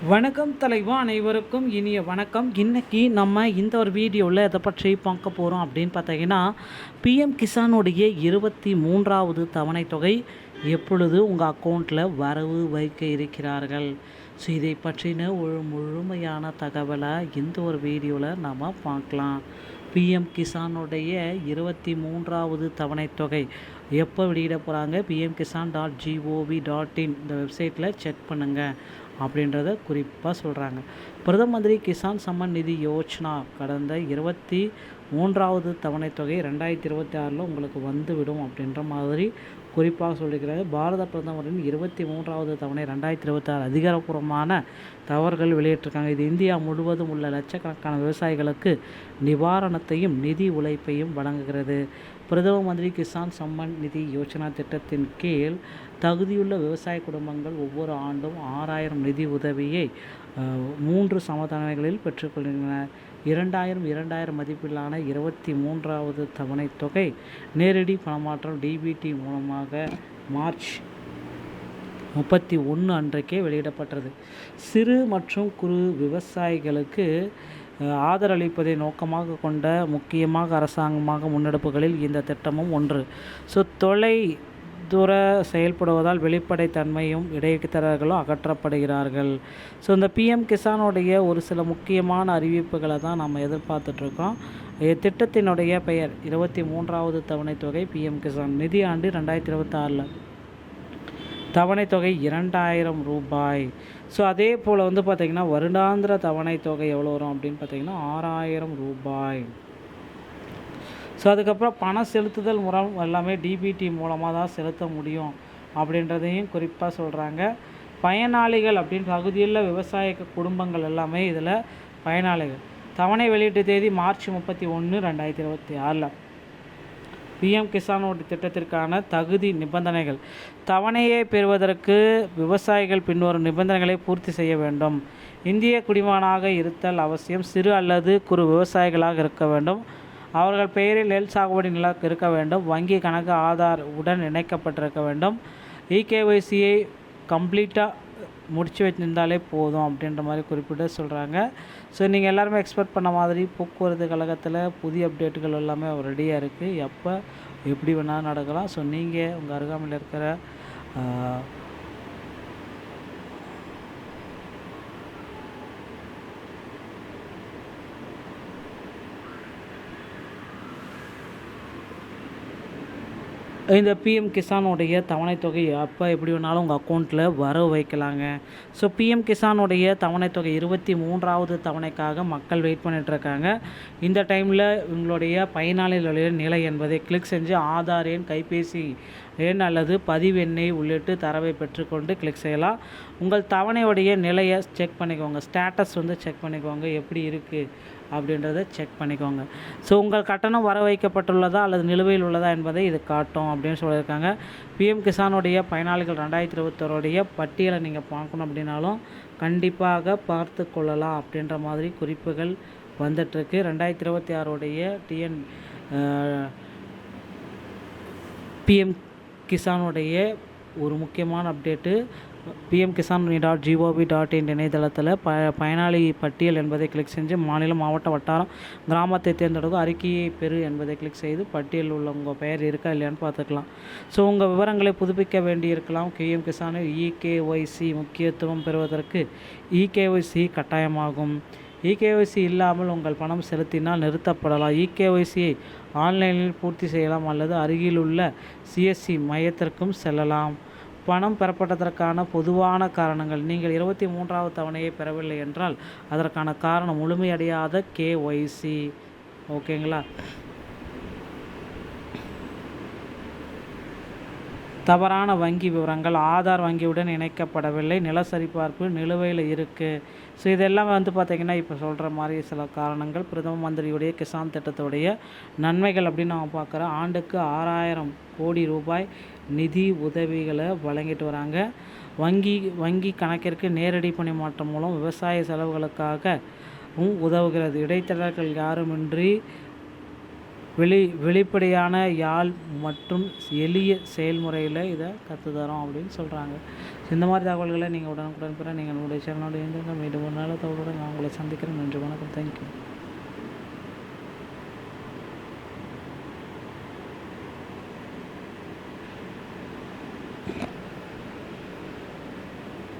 வணக்கம் தலைவா, அனைவருக்கும் இனிய வணக்கம். இன்றைக்கி நம்ம இந்த ஒரு வீடியோவில் எதை பற்றி பார்க்க போகிறோம் அப்படின்னு பார்த்தீங்கன்னா, பிஎம் கிசானுடைய 23வது தவணை தொகை எப்பொழுது உங்கள் அக்கௌண்ட்டில் வரவு வைக்க இருக்கிறார்கள். ஸோ இதை பற்றின ஒரு முழுமையான தகவலை இந்த ஒரு வீடியோவில் நம்ம பார்க்கலாம். பிஎம் கிசானுடைய 23வது தவணை தொகை எப்போ வெளியிட போகிறாங்க, pmkisan.gov.in இந்த வெப்சைட்டில் செக் பண்ணுங்கள் அப்படின்றத குறிப்பாக சொல்கிறாங்க. பிரதம மந்திரி கிசான் சம்மன் நிதி யோஜனா கடந்த 23வது தவணை தொகை 2026 உங்களுக்கு வந்துவிடும் அப்படின்ற மாதிரி குறிப்பாக சொல்லியிருக்கிறாங்க. பாரத பிரதமரின் 23வது தவணை 2026 அதிகாரப்பூர்வமான தவறுகள் வெளியிட்டிருக்காங்க. இது இந்தியா முழுவதும் உள்ள லட்சக்கணக்கான விவசாயிகளுக்கு நிவாரணத்தையும் நிதி உழைப்பையும் வழங்குகிறது. பிரதம மந்திரி கிசான் சம்மன் நிதி யோஜனா திட்டத்தின் கீழ் தகுதியுள்ள விவசாய குடும்பங்கள் ஒவ்வொரு ஆண்டும் 6000 நிதி உதவியை 3 சமதவணைகளில் பெற்றுக்கொள்கின்றன. 2000 மதிப்பிலான 23வது தவணை தொகை நேரடி பணமாற்றம் டிபிடி மூலமாக மார்ச் 31 அன்றைக்கே வெளியிடப்பட்டது. சிறு மற்றும் குறு விவசாயிகளுக்கு ஆதரவளிப்பதை நோக்கமாக கொண்ட முக்கியமாக அரசாங்கமாக முன்னெடுப்புகளில் இந்த திட்டமும் ஒன்று. ஸோ தூர செயல்படுவதால் வெளிப்படைத்தன்மையும் இடைத்தரகர்களும் அகற்றப்படுகிறார்கள். ஸோ இந்த பிஎம் கிசானுடைய ஒரு சில முக்கியமான அறிவிப்புகளை தான் நம்ம எதிர்பார்த்துட்ருக்கோம். திட்டத்தினுடைய பெயர் 23வது தவணை தொகை பிஎம் கிசான் நிதி ஆண்டு 2026 தவணை தொகை 2000 ரூபாய். ஸோ அதே போல் பார்த்திங்கன்னா வருடாந்திர தவணை தொகை எவ்வளோ வரும் அப்படின்னு பார்த்திங்கன்னா 6000 ரூபாய். ஸோ அதுக்கப்புறம் பண செலுத்துதல் முறை எல்லாமே டிபிடி மூலமாக தான் செலுத்த முடியும் அப்படின்றதையும் குறிப்பாக சொல்கிறாங்க. பயனாளிகள் அப்படின்னு தகுதியுள்ள விவசாய குடும்பங்கள் எல்லாமே இதில் பயனாளிகள். தவணை வெளியீட்டு தேதி மார்ச் 31, 2026. பிஎம் கிசான் திட்டத்திற்கான தகுதி நிபந்தனைகள். தவணையை பெறுவதற்கு விவசாயிகள் பின்வரும் நிபந்தனைகளை பூர்த்தி செய்ய வேண்டும். இந்திய குடிமகனாக இருத்தல் அவசியம். சிறு அல்லது குறு விவசாயிகளாக இருக்க வேண்டும். அவர்கள் பெயரில் நெல் சாகுபடி நிலம் இருக்க வேண்டும். வங்கி கணக்கு ஆதார் உடன் இணைக்கப்பட்டிருக்க வேண்டும். இகேஒய்சியை கம்ப்ளீட்டாக முடிச்சு வச்சிருந்தாலே போதும் அப்படின்ற மாதிரி குறிப்பிட்டு சொல்கிறாங்க. ஸோ நீங்கள் எல்லாருமே எக்ஸ்பெக்ட் பண்ண மாதிரி போக்குவரத்து கழகத்தில் புதிய அப்டேட்டுகள் எல்லாமே ரெடியாக இருக்குது. எப்போ எப்படி வேணாலும் நடக்கலாம். ஸோ நீங்கள் உங்கள் அருகாமையில் இருக்கிற இந்த பிஎம் கிசானுடைய தவணை தொகை அப்போ எப்படி வேணாலும் உங்கள் அக்கௌண்ட்டில் வரவு வைக்கலாங்க. ஸோ பிஎம் கிசானுடைய தவணை தொகை 23வது தவணைக்காக மக்கள் வெயிட் பண்ணிகிட்ருக்காங்க. இந்த டைமில் உங்களுடைய பயனாளிகளுடைய நிலை என்பதை கிளிக் செஞ்சு ஆதார் எண், கைபேசி எண் அல்லது பதிவு எண்ணை உள்ளிட்டு தரவை பெற்றுக்கொண்டு கிளிக் செய்யலாம். உங்கள் தவணையுடைய நிலையை செக் பண்ணிக்கோங்க. ஸ்டேட்டஸ் செக் பண்ணிக்கோங்க, எப்படி இருக்குது அப்படின்றத செக் பண்ணிக்கோங்க. ஸோ உங்கள் கட்டணம் வர வைக்கப்பட்டுள்ளதா அல்லது நிலுவையில் உள்ளதா என்பதை இது காட்டும் அப்படின்னு சொல்லியிருக்காங்க. பிஎம் கிசானுடைய பயனாளிகள் 2021 பட்டியலை நீங்கள் பார்க்கணும் அப்படின்னாலும் கண்டிப்பாக பார்த்து கொள்ளலாம் அப்படின்ற மாதிரி குறிப்புகள் வந்துட்டுருக்கு. 2026 பிஎம் கிசானுடைய ஒரு முக்கியமான அப்டேட்டு pmkisan.gov.in இணையதளத்தில் பயனாளி பட்டியல் என்பதை கிளிக் செஞ்சு மாநிலம், மாவட்டம், வட்டாரம், கிராமத்தை தேர்ந்தெடுக்கும் அறிக்கையை பெறு என்பதை கிளிக் செய்து பட்டியலில் உள்ள உங்கள் பெயர் இருக்கா இல்லையான்னு பார்த்துக்கலாம். ஸோ உங்கள் விவரங்களை புதுப்பிக்க வேண்டியிருக்கலாம். பிஎம் கிசானில் இகேஒய்சி முக்கியத்துவம் பெறுவதற்கு இகேஒய்சி கட்டாயமாகும். இகேஒய்சி இல்லாமல் உங்கள் பணம் செலுத்தினால் நிறுத்தப்படலாம். இகேஒய்சியை ஆன்லைனில் பூர்த்தி செய்யலாம் அல்லது அருகிலுள்ள சிஎஸ்சி மையத்திற்கும் செல்லலாம். பணம் பெறப்பட்டதற்கான பொதுவான காரணங்கள். நீங்கள் 23வது தவணையை பெறவில்லை என்றால் அதற்கான காரணம் முழுமையடையாத கேஒய்சி. ஓகேங்களா? தவறான வங்கி விவரங்கள், ஆதார் வங்கியுடன் இணைக்கப்படவில்லை, நில சரிபார்ப்பு நிலுவையில் இருக்குது. ஸோ இதெல்லாம் பார்த்திங்கன்னா இப்போ சொல்கிற மாதிரி சில காரணங்கள். பிரதம மந்திரியுடைய கிசான் திட்டத்துடைய நன்மைகள் அப்படின்னு நம்ம பார்க்குறோம். ஆண்டுக்கு 6000 கோடி ரூபாய் நிதி உதவிகளை வழங்கிட்டு வராங்க. வங்கி கணக்கிற்கு நேரடி பணிமாற்றம் மூலம் விவசாய செலவுகளுக்காக உதவுகிறது. இடைத்தரகர்கள் யாருமின்றி வெளிப்படையான யாழ் மற்றும் எளிய செயல்முறையில் இதை கற்றுத்தரோம் அப்படின்னு சொல்கிறாங்க. இந்த மாதிரி தகவல்களை நீங்கள் உடனுக்குடன் பெற நீங்கள் உங்களுடைய சேனலோட இணைந்திருங்க. மீண்டும் ஒரு நல்ல தகவலுடன் நான் உங்களை சந்திக்கிறேன். நன்றி, வணக்கம், தேங்க்யூ.